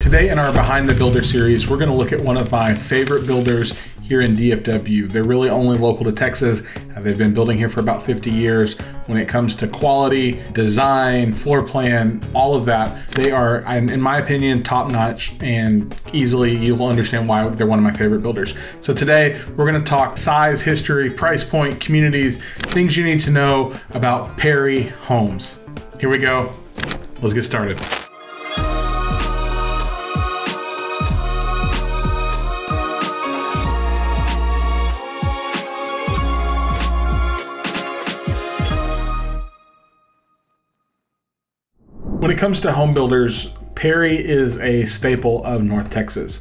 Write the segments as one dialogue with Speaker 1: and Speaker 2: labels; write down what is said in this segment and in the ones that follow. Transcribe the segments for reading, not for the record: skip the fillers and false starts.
Speaker 1: Today in our Behind the Builder series, we're going to look at one of my favorite builders here in DFW. They're really only local to Texas. They've been building here for about 50 years. When it comes to quality, design, floor plan, all of that, they are, in my opinion, top notch, and easily you will understand why they're one of my favorite builders. So today we're going to talk size, history, price point, communities, things you need to know about Perry Homes. Here we go. Let's get started. When it comes to home builders, Perry is a staple of North Texas.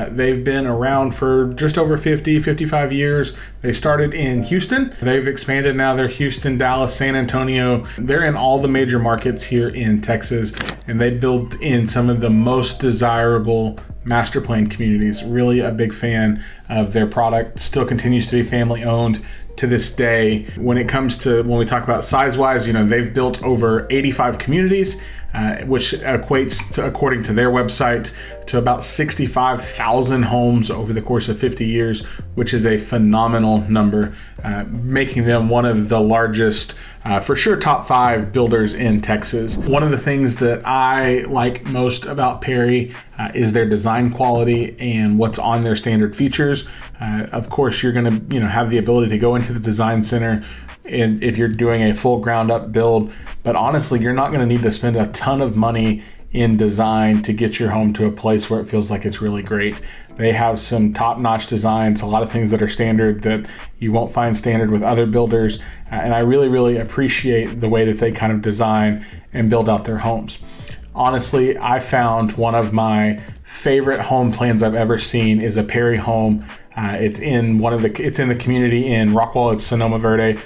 Speaker 1: They've been around for just over 55 years. They started in Houston. They've expanded now. They're Houston, Dallas, San Antonio. They're in all the major markets here in Texas, and they build in some of the most desirable master plan communities. Really a big fan of their product. Still continues to be family owned to this day. When it comes to, when we talk about size-wise, they've built over 85 communities, which equates to, according to their website, to about 65,000 homes over the course of 50 years, which is a phenomenal number, making them one of the largest, for sure, top 5 builders in Texas. One of the things that I like most about Perry is their design quality and what's on their standard features. Of course, you're going to have the ability to go into the design center and if you're doing a full ground up build, but honestly, you're not going to need to spend a ton of money in design to get your home to a place where it feels like it's really great. They have some top-notch designs, a lot of things that are standard that you won't find standard with other builders, and I really appreciate the way that they kind of design and build out their homes. Honestly, I found one of my favorite home plans I've ever seen is a Perry home. It's in the community in Rockwall. It's Sonoma Verde.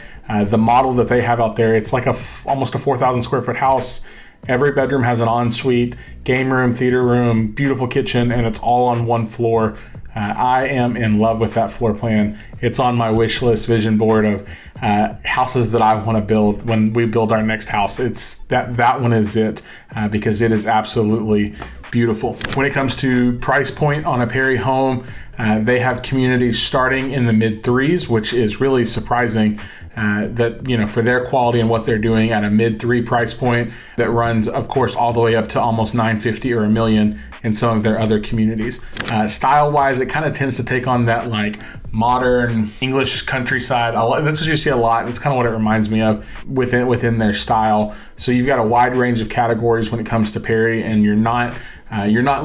Speaker 1: The model that they have out there, it's like almost a 4,000 square foot house. Every bedroom has an ensuite, game room, theater room, beautiful kitchen, and it's all on one floor. I am in love with that floor plan. It's on my wish list vision board of houses that I want to build when we build our next house. It's that one is it, because it is absolutely beautiful. When it comes to price point on a Perry home, they have communities starting in the mid-3s, which is really surprising. That for their quality and what they're doing at a mid-3 price point that runs, of course, all the way up to almost $950 or $1 million in some of their other communities. Style-wise, it kind of tends to take on that like modern English countryside. That's what you see a lot. That's kind of what it reminds me of within their style. So you've got a wide range of categories when it comes to Perry, and you're not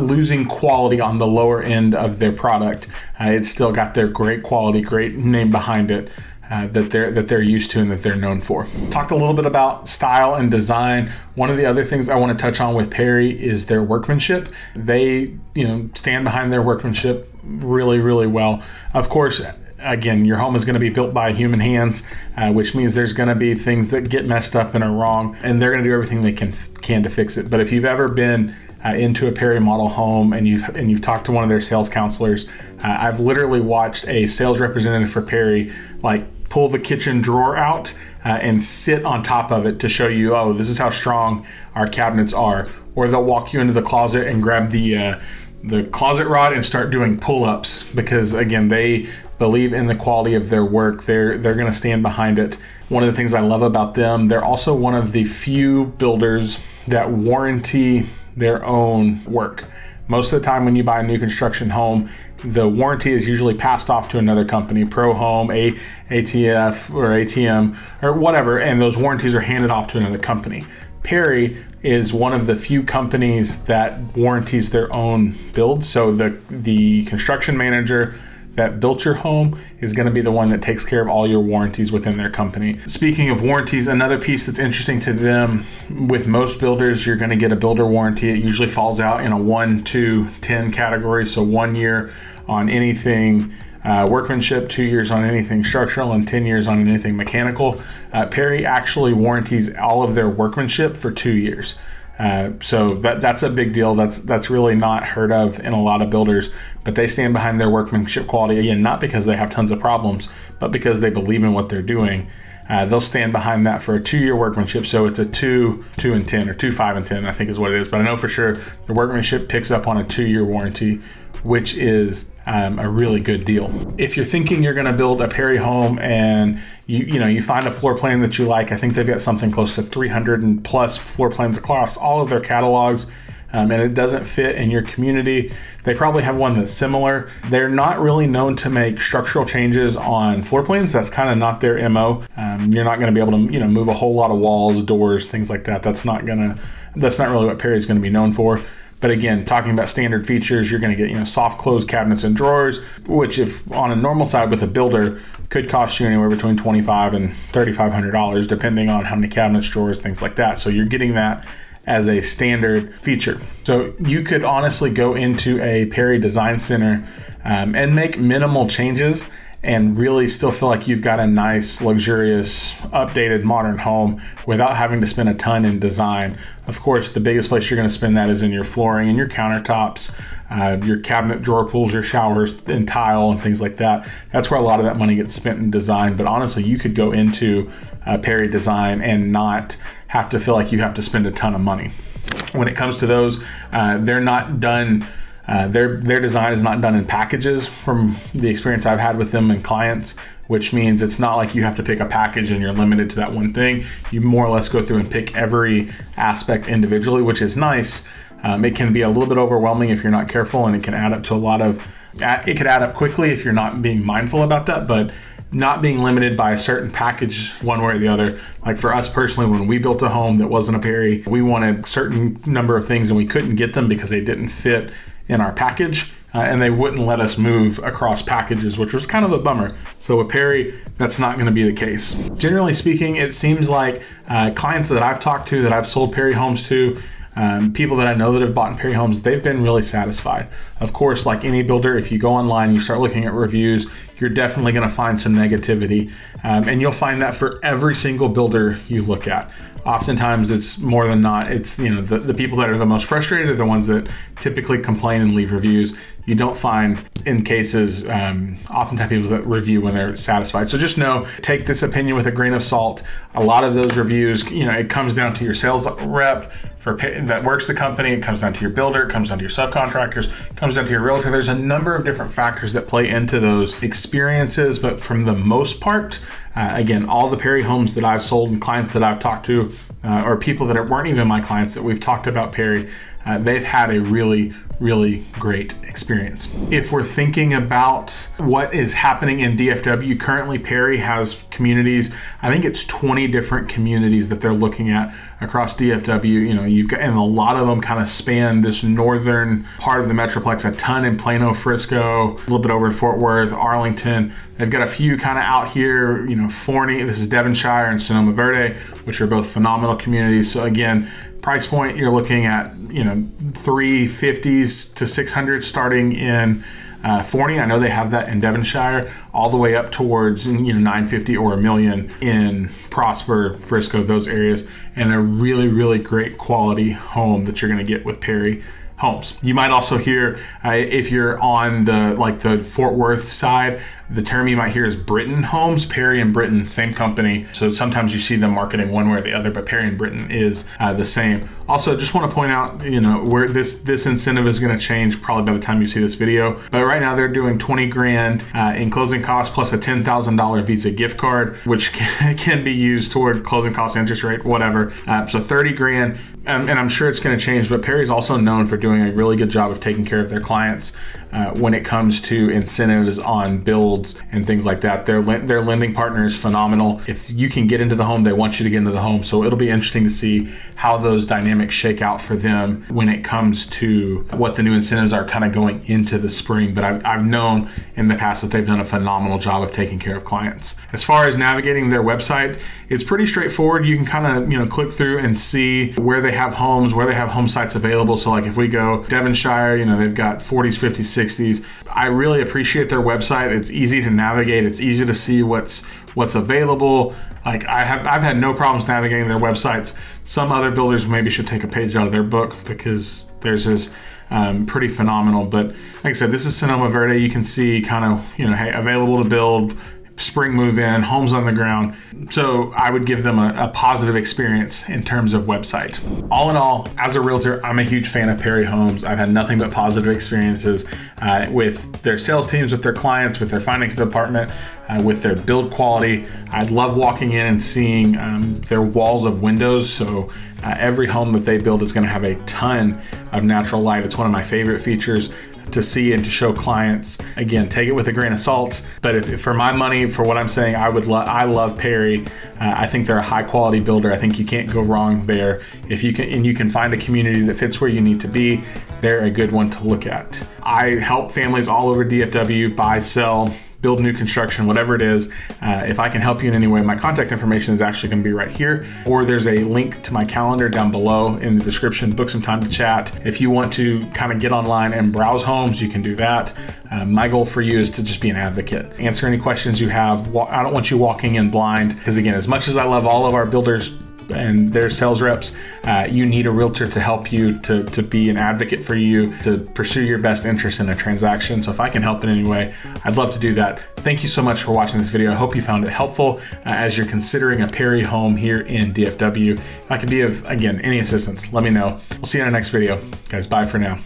Speaker 1: losing quality on the lower end of their product. It's still got their great quality, great name behind it. That they're used to and that they're known for. Talked a little bit about style and design. One of the other things I want to touch on with Perry is their workmanship. They stand behind their workmanship really well. Of course, again, your home is going to be built by human hands, which means there's going to be things that get messed up and are wrong, and they're going to do everything they can to fix it. But if you've ever been into a Perry model home and you've talked to one of their sales counselors, I've literally watched a sales representative for Perry pull the kitchen drawer out and sit on top of it to show you, oh, this is how strong our cabinets are. Or they'll walk you into the closet and grab the closet rod and start doing pull-ups, because again, they believe in the quality of their work. They're going to stand behind it. One of the things I love about them, they're also one of the few builders that warranty their own work. Most of the time when you buy a new construction home, the warranty is usually passed off to another company, Pro Home, ATF or ATM or whatever, and those warranties are handed off to another company. Perry is one of the few companies that warranties their own build. So the construction manager that built your home is going to be the one that takes care of all your warranties within their company. Speaking of warranties, another piece that's interesting to them, with most builders, you're going to get a builder warranty. It usually falls out in a 1, 2, 10 category. So 1 year on anything workmanship, 2 years on anything structural, and 10 years on anything mechanical. Perry actually warranties all of their workmanship for 2 years. So that's a big deal. That's really not heard of in a lot of builders, but they stand behind their workmanship quality, again, not because they have tons of problems, but because they believe in what they're doing. they'll stand behind that for a 2-year workmanship. So it's a 2, 2 and 10, or 2, 5 and 10, I think is what it is. But I know for sure the workmanship picks up on a 2-year warranty, which is a really good deal. If you're thinking you're going to build a Perry home and you find a floor plan that you like, I think they've got something close to 300 and plus floor plans across all of their catalogs, and it doesn't fit in your community, they probably have one that's similar. They're not really known to make structural changes on floor plans. That's kind of not their MO. You're not going to be able to move a whole lot of walls, doors, things like that. That's not really what Perry's going to be known for. But again, talking about standard features, you're going to get soft close cabinets and drawers, which if on a normal side with a builder could cost you anywhere between $2,500 and $3,500, depending on how many cabinets, drawers, things like that. So you're getting that as a standard feature. So you could honestly go into a Perry Design Center and make minimal changes and really still feel like you've got a nice, luxurious, updated, modern home without having to spend a ton in design. Of course, the biggest place you're going to spend that is in your flooring and your countertops, your cabinet drawer pulls, your showers and tile and things like that. That's where a lot of that money gets spent in design. But honestly, you could go into Perry Design and not have to feel like you have to spend a ton of money. When it comes to those, they're not done. Their design is not done in packages from the experience I've had with them and clients, which means it's not like you have to pick a package and you're limited to that one thing. You more or less go through and pick every aspect individually, which is nice. It can be a little bit overwhelming if you're not careful, and it can add up to it could add up quickly if you're not being mindful about that, but not being limited by a certain package one way or the other. Like for us personally, when we built a home that wasn't a Perry, we wanted a certain number of things and we couldn't get them because they didn't fit in our package, and they wouldn't let us move across packages, which was kind of a bummer. So with Perry, that's not going to be the case. Generally speaking, it seems like clients that I've talked to, that I've sold Perry homes to, people that I know that have bought in Perry homes, they've been really satisfied. Of course, like any builder, if you go online, you start looking at reviews, you're definitely going to find some negativity, and you'll find that for every single builder you look at. Oftentimes it's more than not, it's the people that are the most frustrated are the ones that typically complain and leave reviews. You don't find in cases oftentimes people that review when they're satisfied. So just know, take this opinion with a grain of salt. A lot of those reviews, it comes down to your sales rep that works the company, it comes down to your builder, it comes down to your subcontractors, it comes down to your realtor. There's a number of different factors that play into those experiences, but from the most part, again, all the Perry homes that I've sold and clients that I've talked to, or people that weren't even my clients that we've talked about Perry, they've had a really, really great experience. If we're thinking about what is happening in DFW, currently Perry has communities, I think it's 20 different communities that they're looking at across DFW. You've got, and a lot of them kind of span this northern part of the metroplex, a ton in Plano, Frisco, a little bit over in Fort Worth, Arlington. They've got a few kind of out here, Forney, this is Devonshire, and Sonoma Verde, which are both phenomenal communities. So again, price point, you're looking at, $350s to $600 starting in Forney. I know they have that in Devonshire, all the way up towards $950 or $1 million in Prosper, Frisco, those areas, and a really, really great quality home that you're going to get with Perry homes. You might also hear, if you're on the Fort Worth side, the term you might hear is Britton homes. Perry and Britton, same company. So sometimes you see them marketing one way or the other, but Perry and Britton is the same. Also, just want to point out, where this incentive is going to change probably by the time you see this video. But right now they're doing 20 grand in closing costs plus a $10,000 Visa gift card, which can be used toward closing costs, interest rate, whatever. So 30 grand. And I'm sure it's going to change, but Perry's also known for doing a really good job of taking care of their clients when it comes to incentives on builds and things like that. Their lending partner is phenomenal. If you can get into the home, they want you to get into the home. So it'll be interesting to see how those dynamics shake out for them when it comes to what the new incentives are kind of going into the spring. But I've known in the past that they've done a phenomenal job of taking care of clients. As far as navigating their website, it's pretty straightforward. You can kind of click through and see where they have homes, where they have home sites available. So like if we go Devonshire, they've got 40s, 50s, 60s. I really appreciate their website. It's easy to navigate. It's easy to see what's available. Like I've had no problems navigating their websites. Some other builders maybe should take a page out of their book because theirs is pretty phenomenal. But like I said, this is Sonoma Verde. You can see kind of, hey, available to build, spring move in, homes on the ground. So I would give them a positive experience in terms of websites. All in all, as a realtor, I'm a huge fan of Perry Homes. I've had nothing but positive experiences with their sales teams, with their clients, with their finance department, with their build quality. I love walking in and seeing their walls of windows. So every home that they build is going to have a ton of natural light. It's one of my favorite features to see and to show clients. Again, take it with a grain of salt, but if for my money, for what I'm saying, I love Perry. I think they're a high quality builder. I think you can't go wrong there. If you can, and you can find a community that fits where you need to be, they're a good one to look at. I help families all over DFW buy, sell, build new construction, whatever it is. If I can help you in any way, my contact information is actually going to be right here, or there's a link to my calendar down below in the description. Book some time to chat. If you want to kind of get online and browse homes, you can do that. My goal for you is to just be an advocate. Answer any questions you have. I don't want you walking in blind, because again, as much as I love all of our builders and their sales reps, you need a realtor to help you, to be an advocate for you, to pursue your best interest in a transaction. So if I can help in any way, I'd love to do that. Thank you so much for watching this video. I hope you found it helpful as you're considering a Perry home here in DFW. If I can be of, again, any assistance, let me know. We'll see you in our next video. Guys, bye for now.